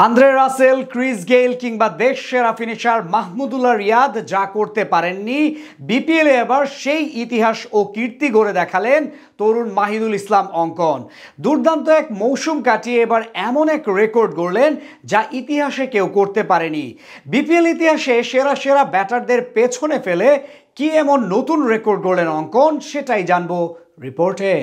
Andre Russell, Chris Gayle কিংবা দেশ সেরা ফিনিশার মাহমুদুল্লাহ রিয়াদ যা করতে পারেননি, বিপিএলে এবার সেই ইতিহাস ও কীর্তি গড়ে দেখালেন তরুণ মাহিদুল ইসলাম অঙ্কন। দুর্দান্ত এক মৌসুম কাটিয়ে এবার এমন এক রেকর্ড গড়লেন যা ইতিহাসে কেউ করতে পারেনি। বিপিএল ইতিহাসে সেরা সেরা ব্যাটারদের পেছনে ফেলে কি এমন নতুন রেকর্ড গড়লেন অঙ্কন, সেটাই জানবো রিপোর্টে।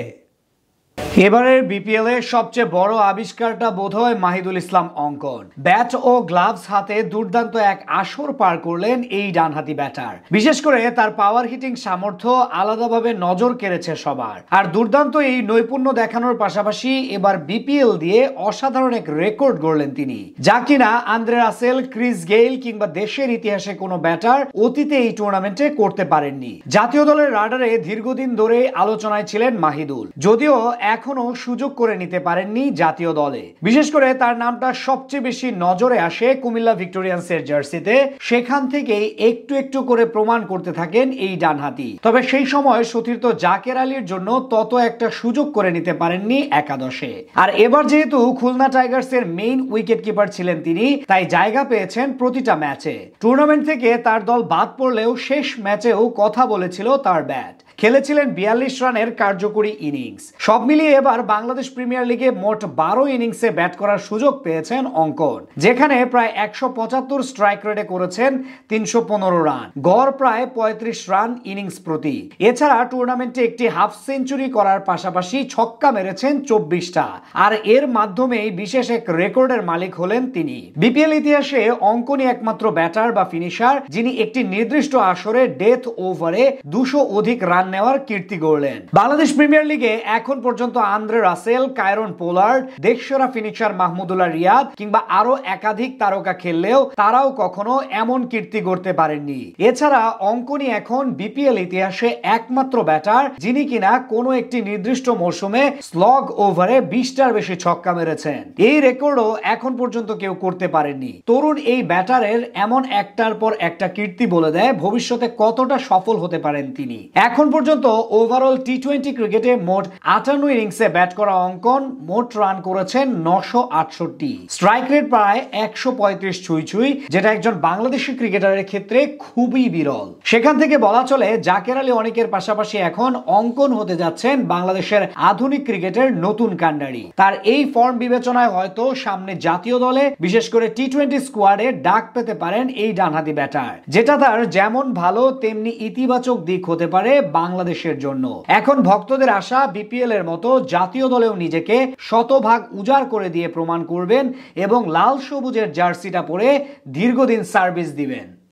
এবারের বিপিএল এর সবচেয়ে বড় আবিষ্কারটা বোধহয় মাহিদুল ইসলাম অঙ্কন। ব্যাট ও গ্লাভস হাতে দুর্দান্ত এক আসর পার করলেন এই ডানহাতি ব্যাটার। বিশেষ করে তার পাওয়ার হিটিং সামর্থ্য আলাদাভাবে নজর কেড়েছে সবার। আর দুর্দান্ত এই নৈপুণ্য দেখানোর পাশাপাশি এবার বিপিএল দিয়ে অসাধারণ এক রেকর্ড গড়লেন তিনি, যা কিনা আন্দ্রে রাসেল, ক্রিস গেইল কিংবা দেশের ইতিহাসে কোনো ব্যাটার অতীতে এই টুর্নামেন্টে করতে পারেননি। জাতীয় দলের রাডারে দীর্ঘদিন ধরে আলোচনায় ছিলেন মাহিদুল, যদিও এখনো সুযোগ করে নিতে পারেননি জাতীয় দলে। বিশেষ করে তার নামটা সবচেয়ে বেশি নজরে আসে কুমিল্লা ভিক্টোরিয়ান্সের জার্সিতে। সেখান থেকেই একটু একটু করে প্রমাণ করতে থাকেন এই ডানহাতি। তবে সেই সময় সতীর্থ জাকের আলীর জন্য তত একটা সুযোগ করে নিতে পারেননি একাদশে। আর এবার যেহেতু খুলনা টাইগার্সের মেইন উইকেট কিপার ছিলেন তিনি, তাই জায়গা পেয়েছেন প্রতিটা ম্যাচে। টুর্নামেন্ট থেকে তার দল বাদ পড়লেও শেষ ম্যাচেও কথা বলেছিল তার ব্যাট। খেলেছিলেন 42 রানের কার্যকরী ইনিংস। সব মিলিয়ে এবার বাংলাদেশ প্রিমিয়ার লিগে মোট 12 ইনিংসে ব্যাট করার সুযোগ পেয়েছেন অঙ্কন, যেখানে প্রায় 175 স্ট্রাইক রেটে করেছেন 315 রান, গড় প্রায় 35 রান ইনিংস প্রতি। এছাড়া টুর্নামেন্টে একটি হাফ সেঞ্চুরি করার পাশাপাশি ছক্কা মেরেছেন 24টা। আর এর মাধ্যমেই বিশেষ এক রেকর্ডের মালিক হলেন তিনি। বিপিএল ইতিহাসে অঙ্কনই একমাত্র ব্যাটার বা ফিনিশার যিনি একটি নির্দিষ্ট আসরে ডেথ ওভারে 200 অধিক রান নেওয়ার কীর্তি গড়লেন। বাংলাদেশ প্রিমিয়ার লিগে এখন পর্যন্ত আন্দ্রে রাসেল, কায়রন পোলার্ড, দেশসেরা ফিনিশার মাহমুদুল্লাহ রিয়াদ কিংবা আরো একাধিক তারকা খেললেও তারাও কখনো এমন কীর্তি গড়তে পারেননি। এছাড়া অঙ্কনই এখন বিপিএল ইতিহাসে একমাত্র ব্যাটার যিনি কিনা কোনো একটি নির্দিষ্ট মৌসুমে স্লগ ওভারে 20টার বেশি ছক্কা মেরেছেন। এই রেকর্ডও এখন পর্যন্ত কেউ করতে পারেননি। তরুণ এই ব্যাটারের এমন একটার পর একটা কীর্তি বলে দেয় ভবিষ্যতে কতটা সফল হতে পারেন তিনি। এখন পর্যন্ত ওভারঅল টি-20 ক্রিকেটে মোট 58 ইনিংসে ব্যাট করা অঙ্কন মোট রান করেছেন 968, স্ট্রাইক রেট প্রায় 135 ছুঁই, যেটা একজন বাংলাদেশি ক্রিকেটারের ক্ষেত্রে খুবই বিরল। সেখান থেকে বলা চলে জাকের আলী অনেকের পাশাপাশি এখন অঙ্কন হতে যাচ্ছেন বাংলাদেশের আধুনিক ক্রিকেটের নতুন কান্ডারি। তার এই ফর্ম বিবেচনায় হয়তো সামনে জাতীয় দলে বিশেষ করে টি-20 স্কোয়াডে ডাক পেতে পারেন এই ডানহাতি ব্যাটার, যেটা তার যেমন ভালো তেমনি ইতিবাচক দিক হতে পারে বাংলাদেশের জন্য। এখন ভক্তদের আশা বিপিএল এর মতো জাতীয় দলেও নিজেকে শতভাগ উজাড় করে দিয়ে প্রমাণ করবেন এবং লাল সবুজের জার্সিটা পরে দীর্ঘদিন সার্ভিস দিবেন।